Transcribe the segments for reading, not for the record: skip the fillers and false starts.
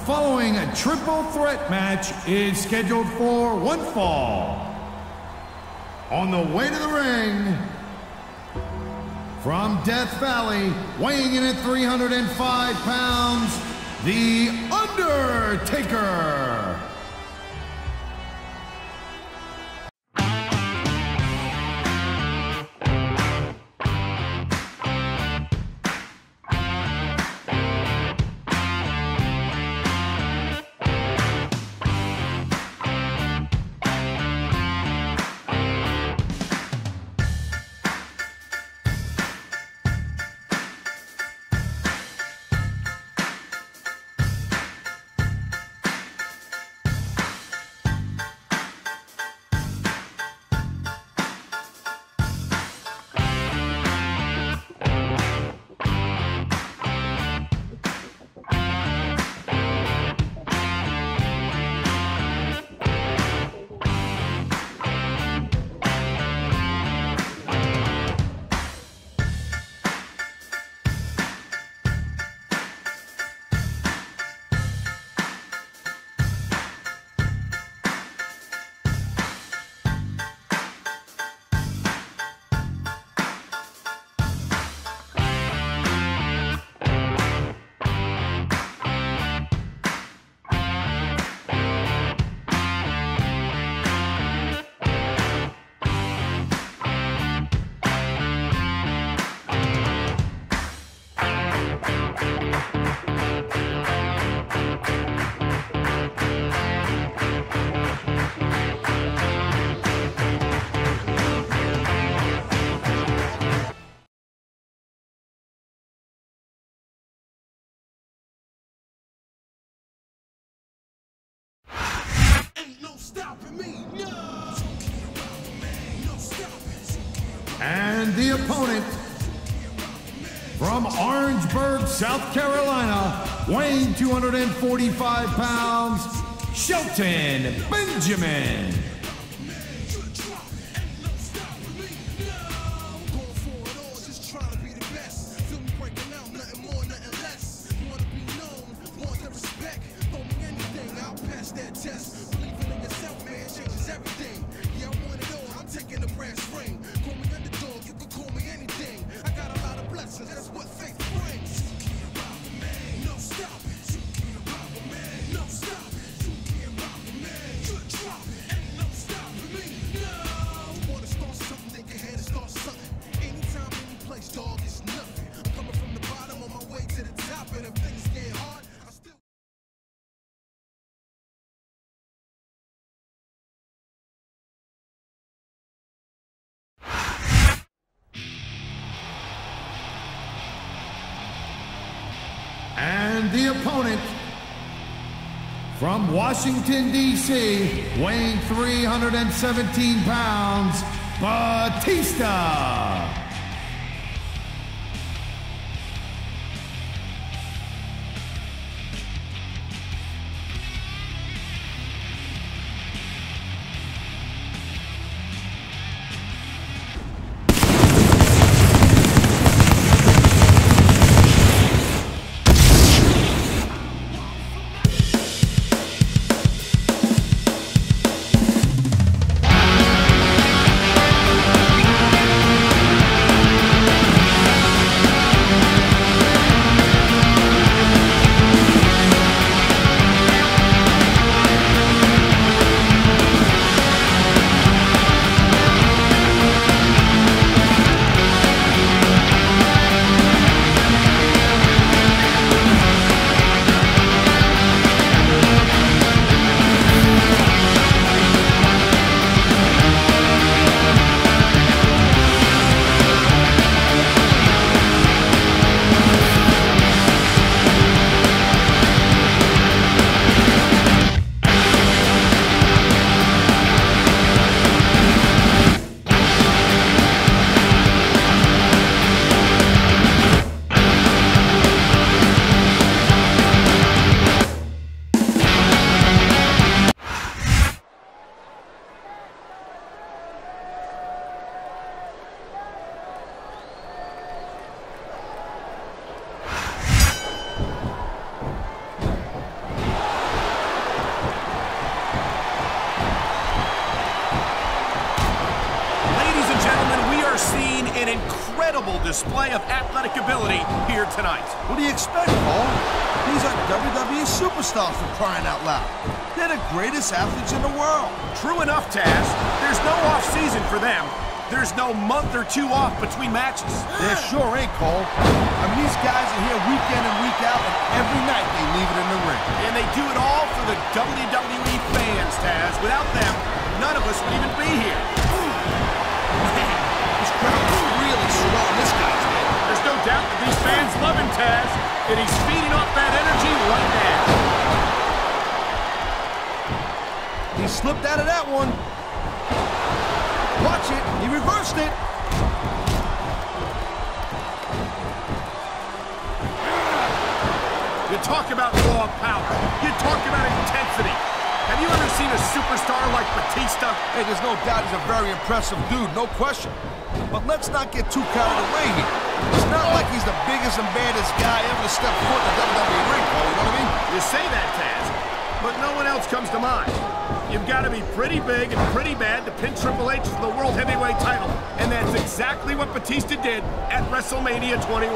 following a triple threat match is scheduled for one fall. On the way to the ring, from Death Valley, weighing in at 305 pounds, the Undertaker. And the opponent, from Orangeburg, South Carolina, weighing 245 pounds, Shelton Benjamin. And the opponent, from Washington, D.C., weighing 317 pounds, Batista. display of athletic ability here tonight. What do you expect, Cole? These are WWE superstars, for crying out loud. They're the greatest athletes in the world. True enough, Taz. There's no off-season for them. There's no month or two off between matches. There sure ain't, Cole. I mean, these guys are here week in and week out, and every night they leave it in the ring. And they do it all for the WWE fans, Taz. Without them, none of us would even be here. Man, this crowd is really swelling this guy's head. There's no doubt that these fans love him, Taz, and he's feeding off that energy right now. He slipped out of that one. Watch it. He reversed it. You talk about raw power. You talk about intensity. Have you ever seen a superstar like Batista? Hey, there's no doubt he's a very impressive dude, no question. But let's not get too carried away here. It's not like he's the biggest and baddest guy ever to step foot in the WWE ring, Cole, you know what I mean? You say that, Taz, but no one else comes to mind. You've got to be pretty big and pretty bad to pin Triple H for the World Heavyweight title. And that's exactly what Batista did at WrestleMania 21.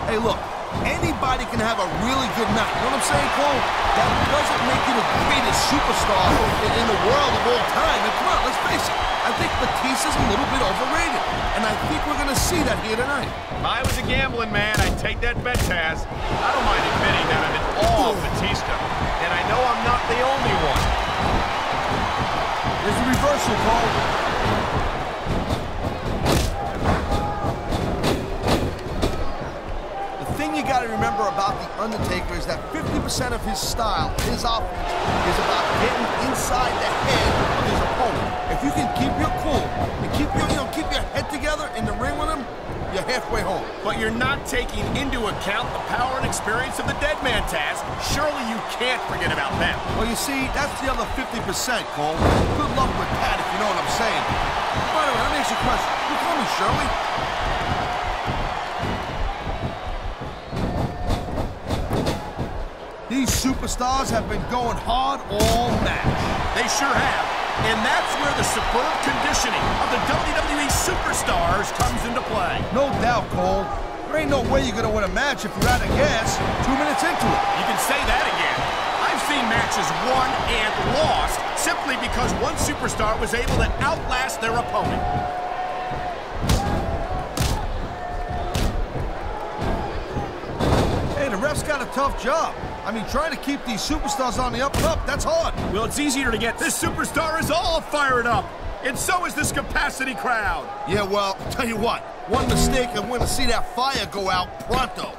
Hey, look, anybody can have a really good night. You know what I'm saying, Cole? That doesn't make you the greatest superstar in the world of all time. And come on, let's face it. I think Batista's a little bit overrated. And I think we're going to see that here tonight. If I was a gambling man, I'd take that bet, Taz. I don't mind admitting that I'm in awe of Batista. And I know I'm not the only one. There's a reversal, Cole. The thing you got to remember about The Undertaker is that 50% of his style, his offense, is about getting inside the head of his opponent. If you can keep your cool and keep your head together in the ring with him, you're halfway home. But you're not taking into account the power and experience of the dead man, Taz. Surely you can't forget about them. Well, you see, that's the other 50%, Cole. Good luck with that, if you know what I'm saying. By the way, let me ask you a question. You call me Shirley? These superstars have been going hard all match. They sure have. And that's where the superb conditioning of the WWE superstars comes into play. No doubt, Cole. There ain't no way you're gonna win a match if you're out of gas 2 minutes into it. You can say that again. I've seen matches won and lost simply because one superstar was able to outlast their opponent. Hey, the ref's got a tough job. I mean, trying to keep these superstars on the up and up, that's hard. Well, it's easier to get. This superstar is all fired up. And so is this capacity crowd. Yeah, well, tell you what. One mistake and we're going to see that fire go out pronto.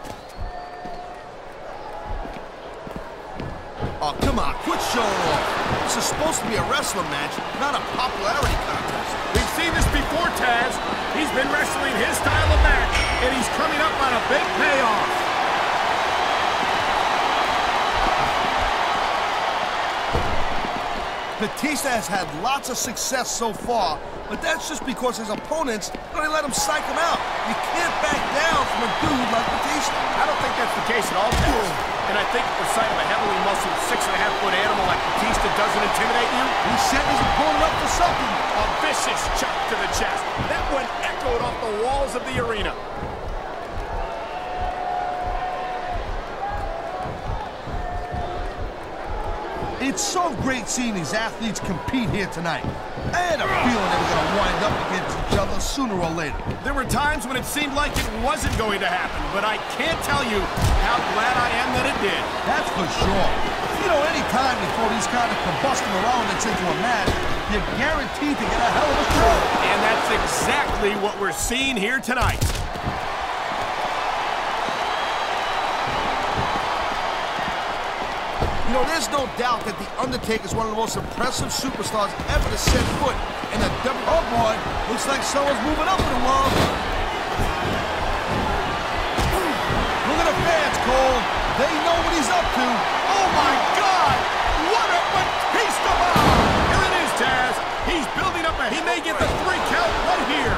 Oh, come on, quit showing off. This is supposed to be a wrestling match, not a popularity contest. We've seen this before, Taz. He's been wrestling his style of match, and he's coming up on a big payoff. Batista has had lots of success so far, but that's just because his opponents don't let him psych him out. You can't back down from a dude like Batista. I don't think that's the case at all, Taz. And I think the sight of a heavily muscled 6.5-foot animal like Batista doesn't intimidate you. He's setting his opponent up for something. A vicious chop to the chest. That one echoed off the walls of the arena. It's so great seeing these athletes compete here tonight. I had a feeling they were going to wind up against each other sooner or later. There were times when it seemed like it wasn't going to happen, but I can't tell you how glad I am that it did. That's for sure. You know, any time you throw these kind of combustible elements into a match, you're guaranteed to get a hell of a show. And that's exactly what we're seeing here tonight. You know, there's no doubt that The Undertaker is one of the most impressive superstars ever to set foot in a WWE. Oh boy, looks like someone's moving up in the world. Look at the fans, Cole. They know what he's up to. Oh my God! What a Batista bomb! Here it is, Taz. He's building up he may get the 3 count right here.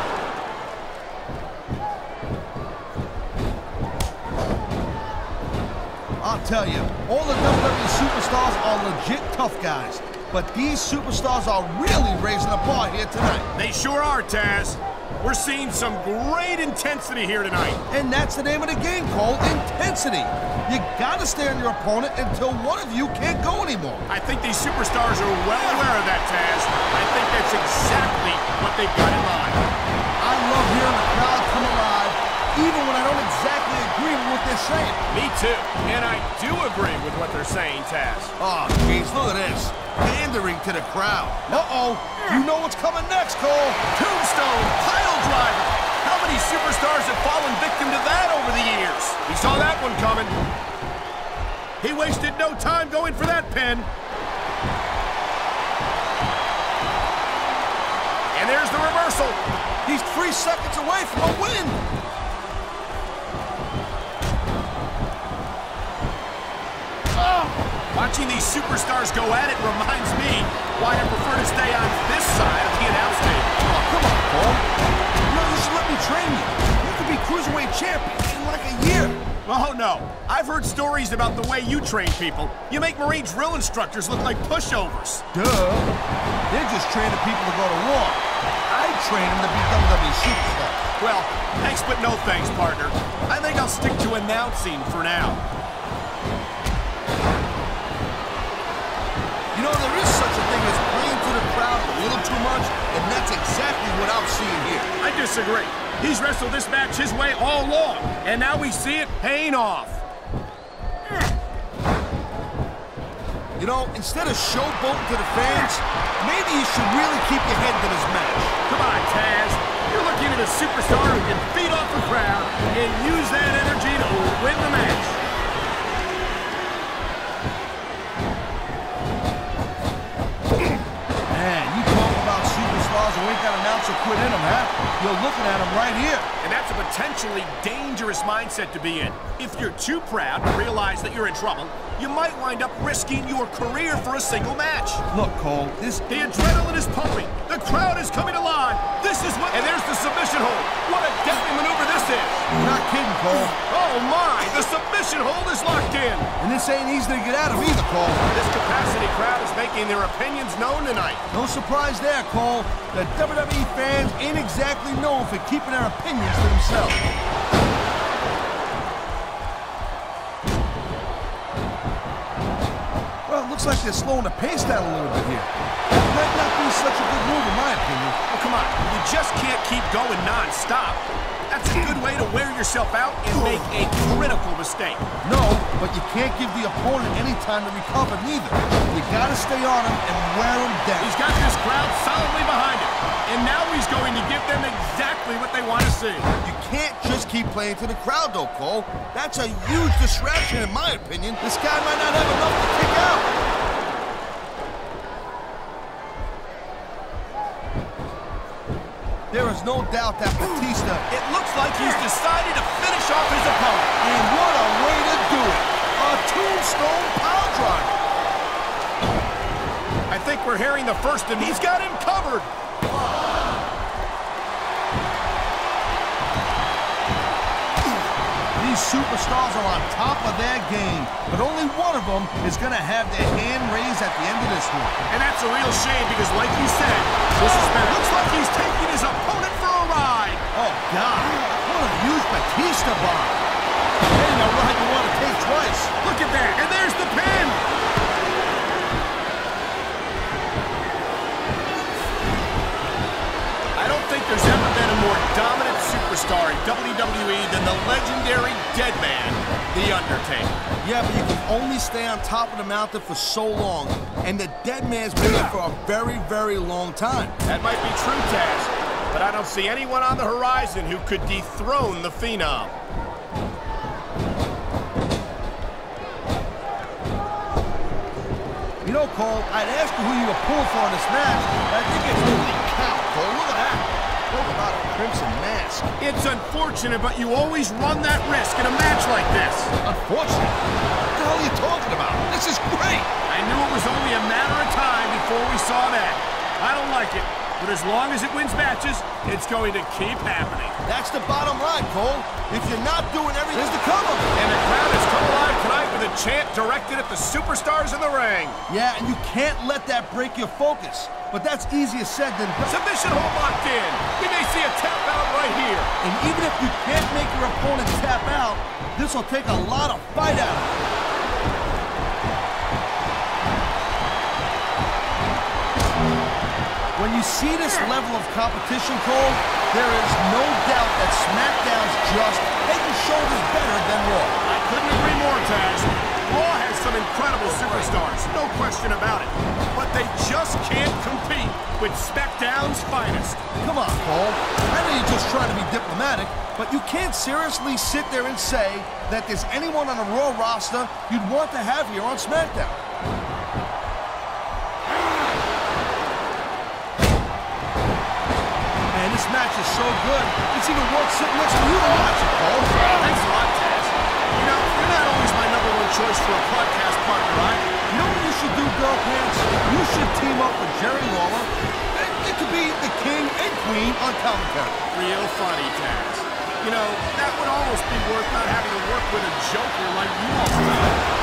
I'll tell you, all the WWE superstars are legit tough guys. But these superstars are really raising the bar here tonight. They sure are, Taz. We're seeing some great intensity here tonight. And that's the name of the game, Cole, intensity. You gotta stay on your opponent until one of you can't go anymore. I think these superstars are well aware of that, Taz. I think that's exactly what they've got in mind. I love hearing the crowd come alive, even when I don't exactly agree with what they're saying. Me too. And I do agree with what they're saying, Taz. Oh, jeez, look at this. Pandering to the crowd. Uh-oh. You know what's coming next, Cole. Tombstone, pile driver. How many superstars have fallen victim to that over the years? He saw that one coming. He wasted no time going for that pin. And there's the reversal. He's 3 seconds away from a win. Watching these superstars go at it reminds me why I prefer to stay on this side of the announce table. Oh, come on, Cole. No, you should let me train you. You could be Cruiserweight champion in like a year. Oh, no. I've heard stories about the way you train people. You make Marine drill instructors look like pushovers. Duh. They're just training people to go to war. I train them to be WWE superstars. Well, thanks but no thanks, partner. I think I'll stick to announcing for now. You know, there is such a thing as playing to the crowd a little too much, and that's exactly what I'm seeing here. I disagree. He's wrestled this match his way all along, and now we see it paying off. You know, instead of showboating to the fans, maybe you should really keep your head to this match. Come on, Taz. You're looking at a superstar who can feed off the crowd and use that energy to win the match. You ain't got an ounce of quit in them, huh? You're looking at them right here. And that's a potentially dangerous mindset to be in. If you're too proud to realize that you're in trouble, you might wind up risking your career for a single match. Look, Cole, the adrenaline is pumping. The crowd is coming alive. This is what... And there's the submission hold. What a deadly maneuver this is. You're not kidding, Cole. Oh, my. The submission hold is locked in. And this ain't easy to get out of either, Cole. This capacity crowd is making their opinions known tonight. No surprise there, Cole. The WWE fans ain't exactly known for keeping their opinions to themselves. Well, it looks like they're slowing the pace down a little bit here. That might not be such a good move in my opinion. Oh, come on. You just can't keep going non-stop. That's a good way to wear yourself out and make a critical mistake. No, but you can't give the opponent any time to recover neither. You gotta stay on him and wear him down. He's got this crowd solidly behind him. And now he's going to give them exactly what they want to see. You can't just keep playing to the crowd, though, Cole. That's a huge distraction, in my opinion. This guy might not have enough to kick out. There is no doubt that Batista... It looks like he's decided to finish off his opponent. And what a way to do it. A tombstone power driver. I think we're hearing the first, and he's got him covered. These superstars are on top of their game, but only one of them is going to have their hand raised at the end of this one. And that's a real shame because, like you said, this is bad. Looks like he's taking his opponent for a ride. Oh, God. What a huge Batista bomb. That ain't a ride you want to take twice. Look at that. And there's the pin. I don't think there's ever been a more dominant superstar in WWE than the legendary dead man, The Undertaker. Yeah, but you can only stay on top of the mountain for so long, and the dead man's been there for a very, very long time. That might be true, Taz, but I don't see anyone on the horizon who could dethrone the Phenom. You know, Cole, I'd ask you who you were pulling for in this match, but I think it's really count, Cole. Look at that. Talk about a crimson mask. It's unfortunate, but you always run that risk in a match like this. Unfortunate? What the hell are you talking about? This is great. I knew it was only a matter of time before we saw that. I don't like it, but as long as it wins matches, it's going to keep happening. That's the bottom line, Cole. If you're not doing everything, there's the cover. And the crowd has come alive tonight with a chant directed at the superstars in the ring. Yeah, and you can't let that break your focus. But that's easier said than done. Submission hold locked in. We may see a tap out right here. And even if you can't make your opponent tap out, this will take a lot of fight out of him. When you see this level of competition, Cole, there is no doubt that SmackDown's just head and shoulders better than Raw. I couldn't agree more, Taz. Raw has some incredible superstars, no question about it. But they just can't compete with SmackDown's finest. Come on, Cole. I know you're just trying to be diplomatic, but you can't seriously sit there and say that there's anyone on the Raw roster you'd want to have here on SmackDown. Man, this match is so good, it's even worth sitting next to you to watch it, Cole. Thanks a lot, Taz. You know, you're not always my #1 choice for a podcast partner, right? You know what you should do, Girl Pants? You should team up with Jerry Lawler. It could be the king and queen on commentary. Real funny, Taz. You know, that would almost be worth not having to work with a joker like you all the time.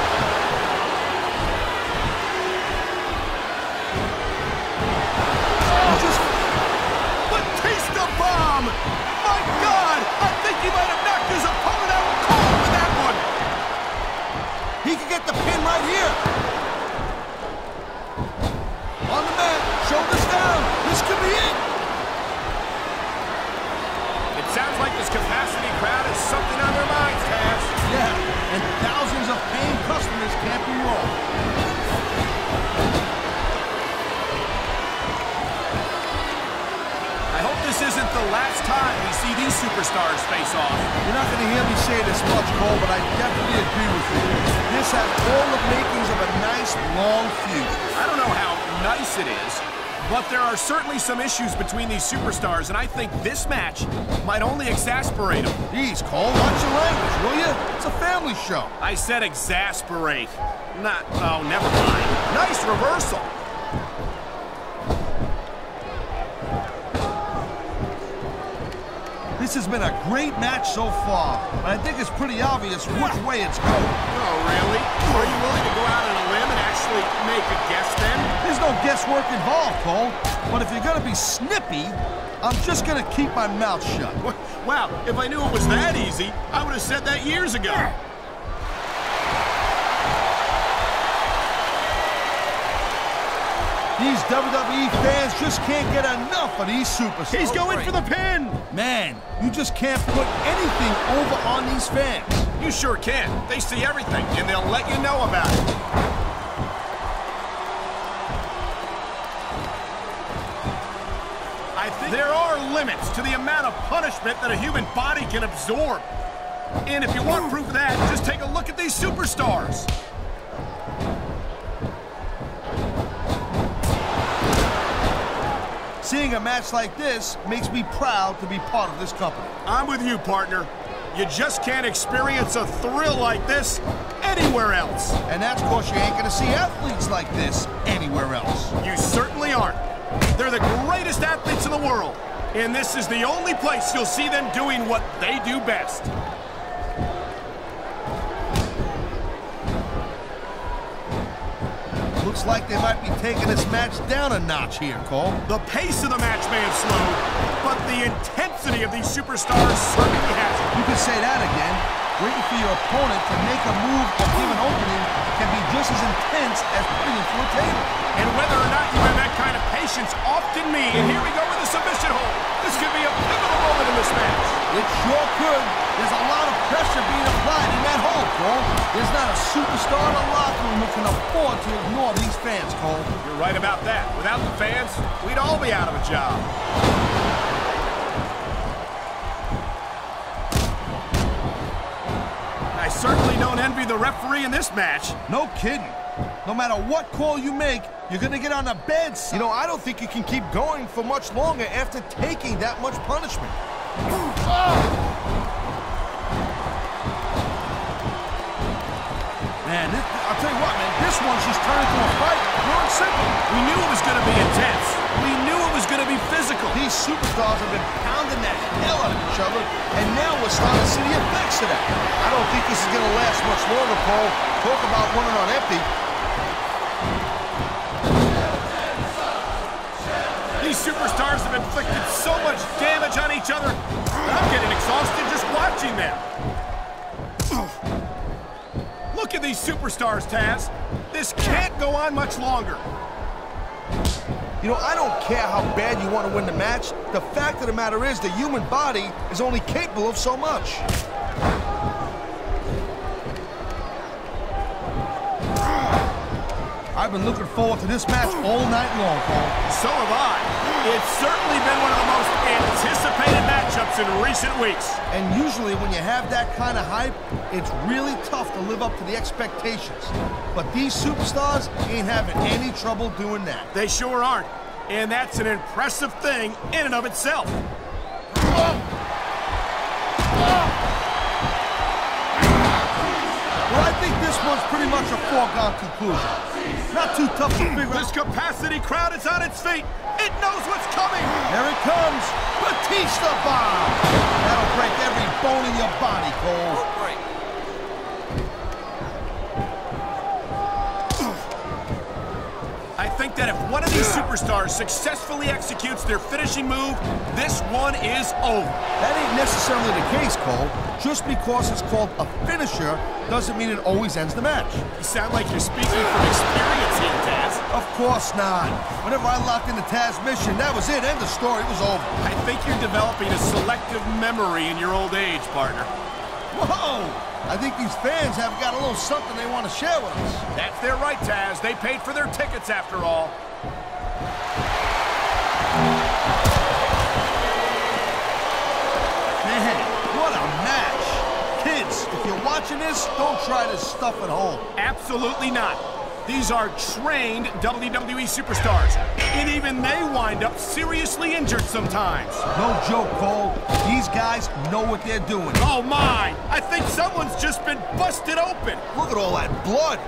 Batista bomb! My God! I think he might have knocked his opponent out cold with that one! He could get the pin right here. On the mat, shoulders down. This could be it. It sounds like this capacity crowd has something on their minds, Taz. Yeah, and thousands of paying customers can't be wrong. I hope this isn't the last time we see these superstars face off. You're not going to hear me say this much, Cole, but I definitely agree with you. This has all the makings of a nice, long feud. I don't know how nice it is, but there are certainly some issues between these superstars, and I think this match might only exasperate them. Jeez, Cole, watch your language, will you? It's a family show. I said exasperate. Not, oh, never mind. Nice reversal. This has been a great match so far, but I think it's pretty obvious which way it's going. Oh, really? Are you willing to go out on a limb and actually make a guess then? There's no guesswork involved, Cole. But if you're going to be snippy, I'm just going to keep my mouth shut. Wow, if I knew it was that easy, I would have said that years ago. These WWE fans just can't get enough of these superstars. He's going for the pin! Man, you just can't put anything over on these fans. You sure can. They see everything, and they'll let you know about it. I think there are limits to the amount of punishment that a human body can absorb. And if you want proof of that, just take a look at these superstars. Seeing a match like this makes me proud to be part of this company. I'm with you, partner. You just can't experience a thrill like this anywhere else. And that's because you ain't gonna see athletes like this anywhere else. You certainly aren't. They're the greatest athletes in the world. And this is the only place you'll see them doing what they do best. Looks like they might be taking this match down a notch here, Cole. The pace of the match may have slowed, but the intensity of these superstars certainly hasn't. You can say that again. Waiting for your opponent to make a move or give an opening can be just as intense as putting him through a table. And whether or not you have that kind of patience often means, and here we go with a submission hold. This could be a pivotal moment in this match. It sure could. There's a lot of pressure being applied in that hold, Cole. There's not a superstar in the locker room who can afford to ignore these fans, Cole. You're right about that. Without the fans, we'd all be out of a job. I certainly don't envy the referee in this match. No kidding. No matter what call you make, you're going to get on the bad side. You know, I don't think you can keep going for much longer after taking that much punishment. Man, I'll tell you what, man, this one's just turned into a fight. Pure and simple. We knew it was going to be intense. We knew it was going to be physical. These superstars have been pounding the hell out of each other, and now we're starting to see the effects of that. I don't don't think this is going to last much longer, Cole. Talk about running on empty. These superstars have inflicted so much damage on each other. I'm getting exhausted just watching them. Look at these superstars, Taz. This can't go on much longer. You know, I don't care how bad you want to win the match. The fact of the matter is the human body is only capable of so much. I've been looking forward to this match all night long, Paul. So have I. It's certainly been one of the most anticipated matchups in recent weeks. And usually when you have that kind of hype, it's really tough to live up to the expectations. But these superstars ain't having any trouble doing that. They sure aren't. And that's an impressive thing in and of itself. Well, I think this one's pretty much a foregone conclusion. Not too tough to figure out. This capacity crowd is on its feet. It knows what's coming. There it comes. Batista bomb. That'll break every bone in your body, Cole. I think that if one of these superstars successfully executes their finishing move, this one is over. That ain't necessarily the case, Cole. Just because it's called a finisher doesn't mean it always ends the match. You sound like you're speaking from experience here, Taz. Of course not. Whenever I locked into Taz's mission, that was it. End of story. It was over. I think you're developing a selective memory in your old age, partner. Whoa! I think these fans have got a little something they want to share with us. That's their right, Taz. They paid for their tickets after all. Man, what a match. Kids, if you're watching this, don't try this stuff at home. Absolutely not. These are trained WWE superstars, and even they wind up seriously injured sometimes. No joke, Cole. These guys know what they're doing. Oh my! I think someone's just been busted open. Look at all that blood.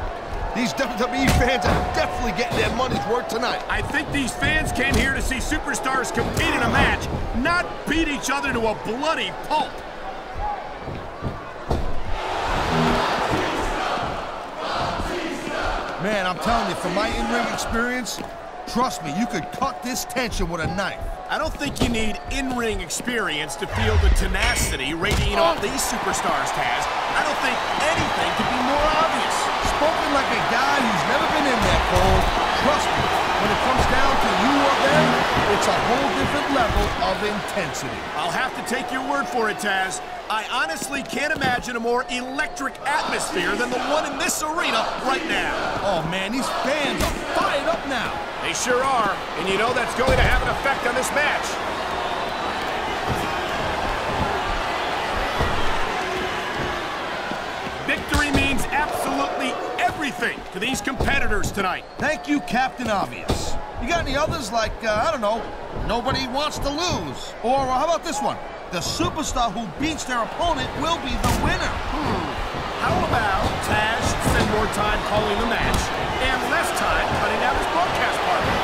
These WWE fans are definitely getting their money's worth tonight. I think these fans came here to see superstars compete in a match, not beat each other to a bloody pulp. Man, I'm telling you, from my in-ring experience, trust me, you could cut this tension with a knife. I don't think you need in-ring experience to feel the tenacity radiating off these superstars, Taz. I don't think anything could be more obvious. Spoken like a guy who's never been in there, Cole. Trust me, when it comes down to you or them, it's a whole different level of intensity. I'll have to take your word for it, Taz. I honestly can't imagine a more electric atmosphere than the one in this arena right now. Oh, man, these fans are fired up now. They sure are, and you know that's going to have an effect on this match. Victory means absolutely everything to these competitors tonight. Thank you, Captain Obvious. You got any others like, I don't know, nobody wants to lose? Or how about this one? The superstar who beats their opponent will be the winner. How about Taz should spend more time calling the match and less time cutting out his broadcast partner?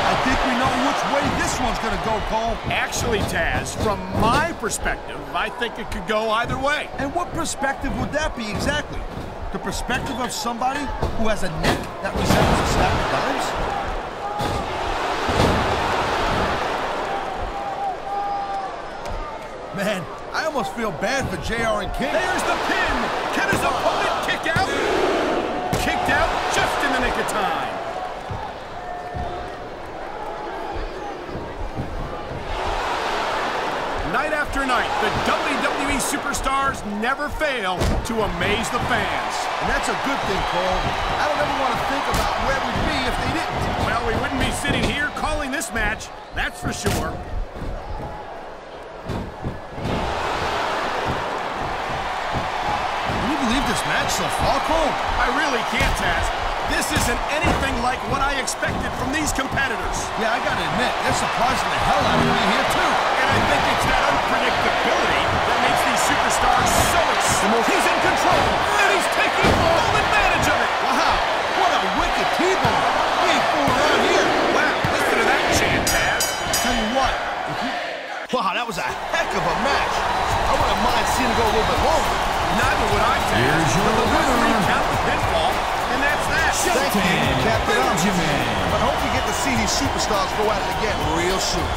I think we know which way this one's gonna go, Cole. Actually, Taz, from my perspective, I think it could go either way. And what perspective would that be exactly? The perspective of somebody who has a neck that resembles a stack of dimes? Man, I almost feel bad for JR and King. There's the pin! Can his opponent kick out? Kicked out just in the nick of time. Night after night, the WWE superstars never fail to amaze the fans. And that's a good thing, Cole. I don't ever want to think about where we'd be if they didn't. Well, we wouldn't be sitting here calling this match, that's for sure. Can you believe this match so far, Cole? I really can't, Taz. This isn't anything like what I expected from these competitors. Yeah, I gotta admit, they're surprising the hell out of me here, too. And I think it's that unpredictability that makes these superstars so exciting. He's in control, and he's taking full advantage of it. Wow, what a wicked T-bone. He ain't fooling around here. Wow, listen to that chant, Taz. Tell you what, Wow, that was a heck of a match. I wouldn't mind seeing it go a little bit longer. Neither would I, Taz. Here's your But the referee winner. count the pinfall, and that's that. Shelton Thank you. You capped it up. Benjamin. But I hope you get to see these superstars go at it again real soon.